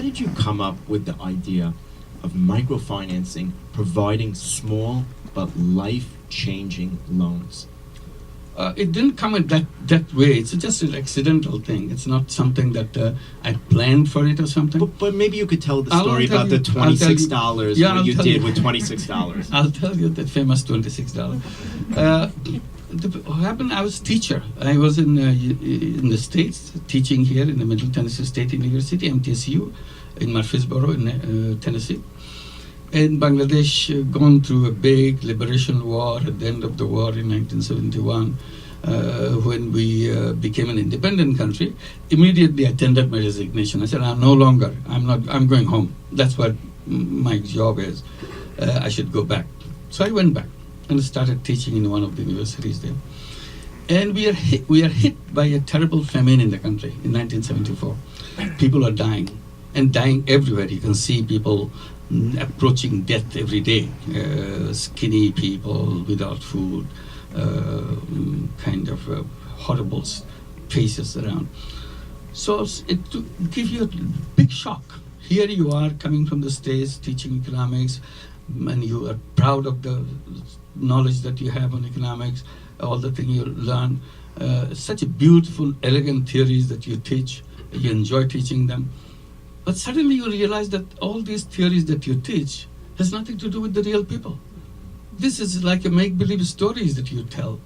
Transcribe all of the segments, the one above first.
did you come up with the idea of microfinancing, providing small but life-changing loans? It didn't come in that way. It's just an accidental thing. It's not something that I planned for it or something. But maybe you could tell the I'll story tell about the you- $26 Yeah, what I'll you tell did you. with $26. I'll tell you that famous $26. What happened? I was teacher. I was in the States teaching here in the Middle Tennessee State University, MTSU, in Murfreesboro, in Tennessee. And Bangladesh gone through a big liberation war at the end of the war in 1971, when we became an independent country. Immediately I tendered my resignation. I said, I'm going home. That's what my job is. I should go back. So I went back and started teaching in one of the universities there. And we are hit by a terrible famine in the country in 1974. People are dying, and dying everywhere. You can see people approaching death every day. Skinny people without food, kind of horrible faces around. So it to give you a big shock. Here you are coming from the States teaching economics, and you are proud of the knowledge that you have on economics, all the things you learn, such a beautiful, elegant theories that you teach, you enjoy teaching them. But suddenly you realize that all these theories that you teach has nothing to do with the real people. This is like a make-believe stories that you tell,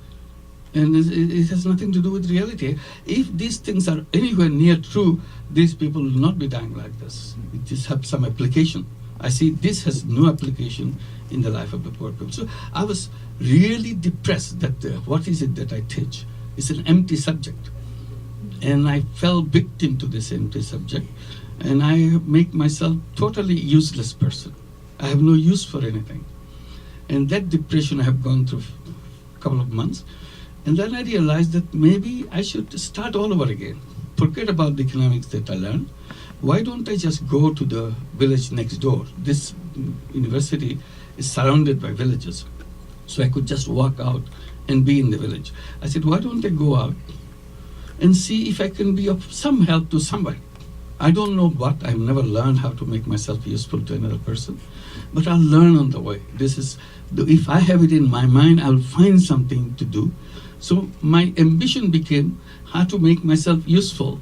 and it has nothing to do with reality. If these things are anywhere near true, these people will not be dying like this. It just have some application. I see this has no application in the life of the poor people. So I was really depressed that what is it that I teach? It's an empty subject. And I fell victim to this empty subject. And I make myself totally useless person. I have no use for anything. And that depression I have gone through a couple of months. And then I realized that maybe I should start all over again. Forget about the economics that I learned. Why don't I just go to the village next door? This university is surrounded by villages. So I could just walk out and be in the village. I said, why don't I go out and see if I can be of some help to somebody? I don't know what, I've never learned how to make myself useful to another person, but I'll learn on the way. If I have it in my mind, I'll find something to do. So my ambition became how to make myself useful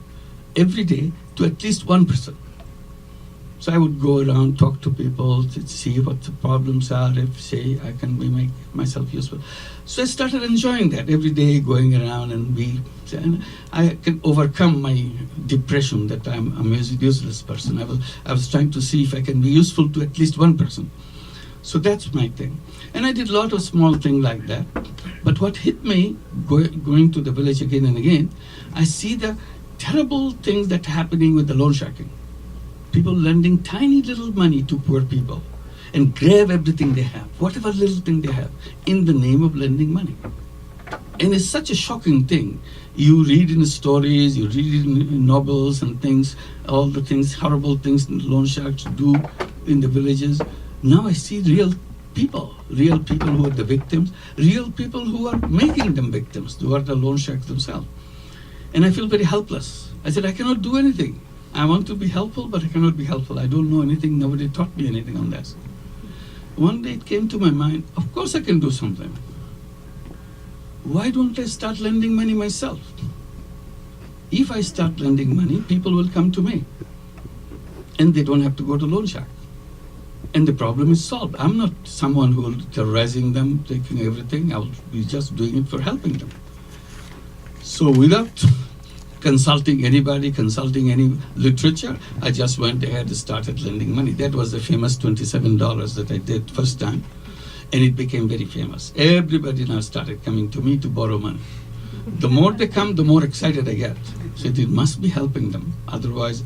every day to at least one person. So I would go around, talk to people, to see what the problems are, if say I can make myself useful. So I started enjoying that every day, going around and I can overcome my depression that I'm a useless person. I was trying to see if I can be useful to at least one person. So that's my thing. And I did a lot of small things like that. But what hit me, going to the village again and again, I see the terrible things that are happening with the loan sharking. People lending tiny little money to poor people and grab everything they have, whatever little thing they have, in the name of lending money. And it's such a shocking thing. You read in the you read in novels and things, all the things, horrible things loan sharks do in the villages. Now I see real people who are the victims, real people who are making them victims, who are the loan sharks themselves. And I feel very helpless. I said, I cannot do anything. I want to be helpful, but I cannot be helpful. I don't know anything. Nobody taught me anything on this. One day it came to my mind, of course I can do something. Why don't I start lending money myself? If I start lending money, people will come to me. And they don't have to go to loan shark. And the problem is solved. I'm not someone who will be terrorizing them, taking everything. I will be just doing it for helping them. So without consulting anybody, consulting any literature, I just went ahead and started lending money. That was the famous $27 that I did first time. And it became very famous. Everybody now started coming to me to borrow money. The more they come, the more excited I get. So it must be helping them. Otherwise,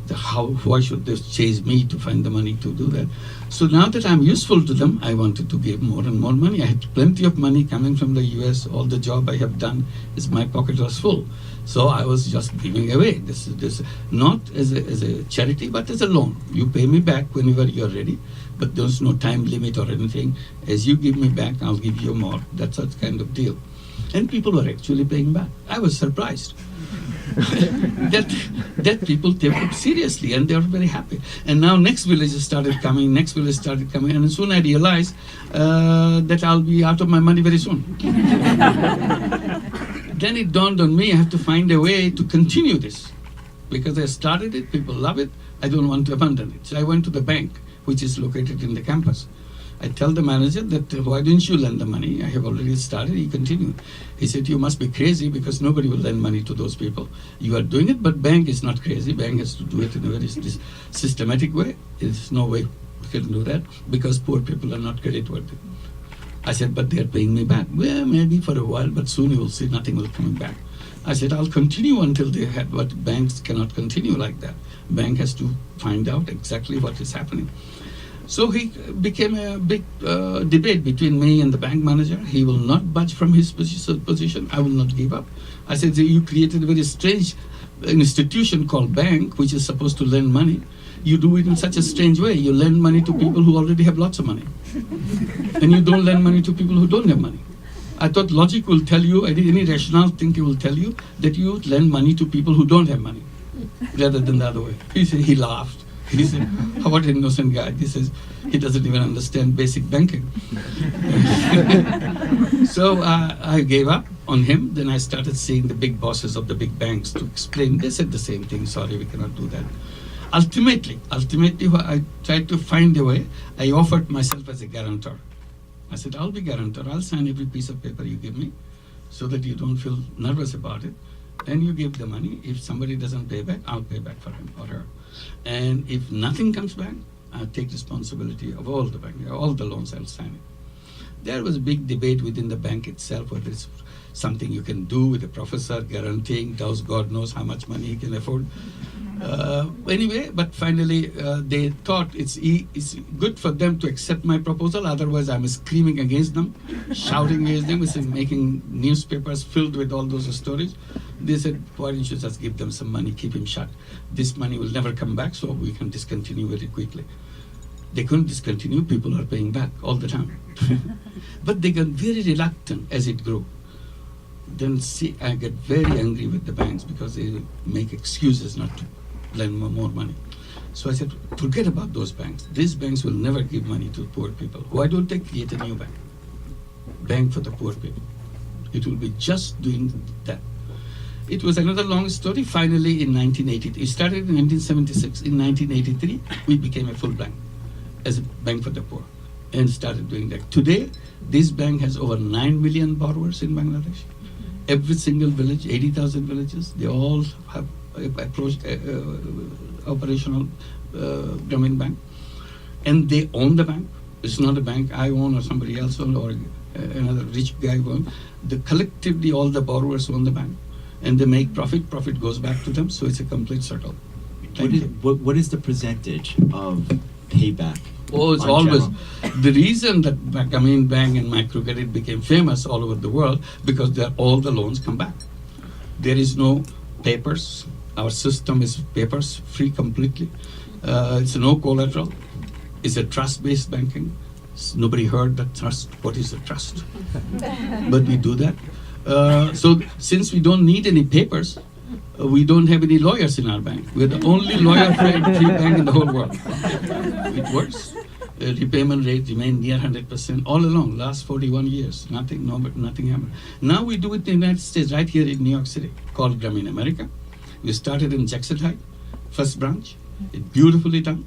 why should they chase me to find the money to do that? So now that I'm useful to them, I wanted to give more and more money. I had plenty of money coming from the US. All the job I have done is my pocket was full. So I was just giving away. This not as a charity, but as a loan. You pay me back whenever you're ready, but there's no time limit or anything. As you give me back, I'll give you more. That's that kind of deal. And people were actually paying back. I was surprised. that people take it seriously, and they are very happy. And now next villages started coming, and soon I realized that I'll be out of my money very soon. Then it dawned on me, I have to find a way to continue this. Because I started it, people love it, I don't want to abandon it. So I went to the bank, which is located in the campus. I tell the manager that, why didn't you lend the money? I have already started. He continued. He said, you must be crazy because nobody will lend money to those people. You are doing it, but bank is not crazy. Bank has to do it in a very systematic way. There's no way we can do that because poor people are not credit worthy. I said, but they're paying me back. Well, maybe for a while, but soon you will see nothing will come back. I said, I'll continue until they had what banks cannot continue like that. Bank has to find out exactly what is happening. So he became a big debate between me and the bank manager. He will not budge from his position. I will not give up. I said, you created a very strange institution called bank, which is supposed to lend money. You do it in such a strange way. You lend money to people who already have lots of money. And you don't lend money to people who don't have money. I thought logic will tell you, any rational thinking will tell you that you lend money to people who don't have money, rather than the other way. He laughed. He said, what an innocent guy. He says, he doesn't even understand basic banking. So I gave up on him. Then I started seeing the big bosses of the big banks to explain. They said the same thing, sorry, we cannot do that. Ultimately, I tried to find a way. I offered myself as a guarantor. I said, I'll be guarantor. I'll sign every piece of paper you give me so that you don't feel nervous about it. And you give the money. If somebody doesn't pay back, I'll pay back for him or her. And if nothing comes back, I'll take responsibility of all the bank, all the loans I'll sign it. There was a big debate within the bank itself whether it's something you can do with a professor guaranteeing, God knows how much money he can afford. Anyway, but finally they thought it's good for them to accept my proposal, otherwise I'm screaming against them, shouting against them, making newspapers filled with all those stories. They said, why don't you just give them some money, keep him shut. This money will never come back, so we can discontinue very quickly. They couldn't discontinue, people are paying back all the time. But they got very reluctant as it grew. Then I get very angry with the banks because they make excuses not to lend more money. So I said, forget about those banks. These banks will never give money to poor people. Why don't they create a new bank? Bank for the poor people. It will be just doing that. It was another long story. Finally, in 1983, it started in 1976. In 1983, we became a full bank as a bank for the poor and started doing that. Today, this bank has over 9 million borrowers in Bangladesh. Every single village, 80,000 villages, they all have approached operational Grameen Bank. And they own the bank. It's not a bank I own or somebody else own or another rich guy own. Collectively, all the borrowers own the bank. And they make profit. Profit goes back to them. So it's a complete circle. What is the percentage of payback? Oh, it's always the reason that Grameen Bank and Microcredit became famous all over the world because all the loans come back. There is no papers. Our system is papers free completely. It's no collateral. It's a trust-based banking. Nobody heard that trust. What is a trust? But we do that. So since we don't need any papers, we don't have any lawyers in our bank. We're the only lawyer-free bank in the whole world. It works. Repayment rate remained near 100% all along, last 41 years. Nothing happened. Now we do it in the United States, right here in New York City, called Grameen America. We started in Jackson Heights, first branch. It's beautifully done.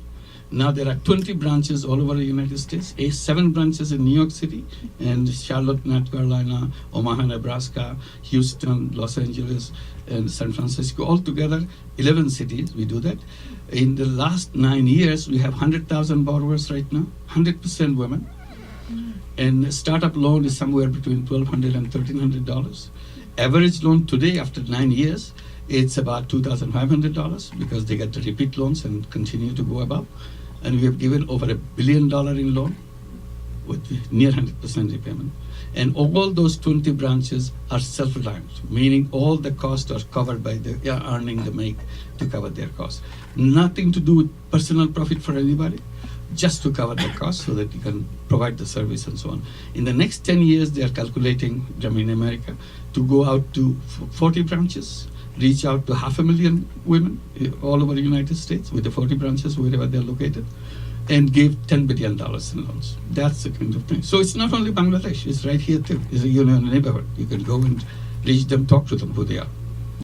Now there are 20 branches all over the United States, 7 branches in New York City, and Charlotte, North Carolina, Omaha, Nebraska, Houston, Los Angeles, and San Francisco. Altogether, 11 cities, we do that. In the last 9 years, we have 100,000 borrowers right now, 100% women. And the startup loan is somewhere between $1,200 and $1,300. Average loan today, after 9 years, it's about $2,500 because they get the repeat loans and continue to go above. And we have given over $1 billion in loan with near 100% repayment. And all those 20 branches are self-reliant, meaning all the costs are covered by the earning they make to cover their costs. Nothing to do with personal profit for anybody, just to cover the costs so that you can provide the service and so on. In the next 10 years, they are calculating, Grameen America, to go out to 40 branches reach out to 500,000 women all over the United States with the 40 branches wherever they're located, and gave $10 billion in loans. That's the kind of thing. So it's not only Bangladesh, it's right here too. It's in the neighborhood. You can go and reach them, talk to them who they are.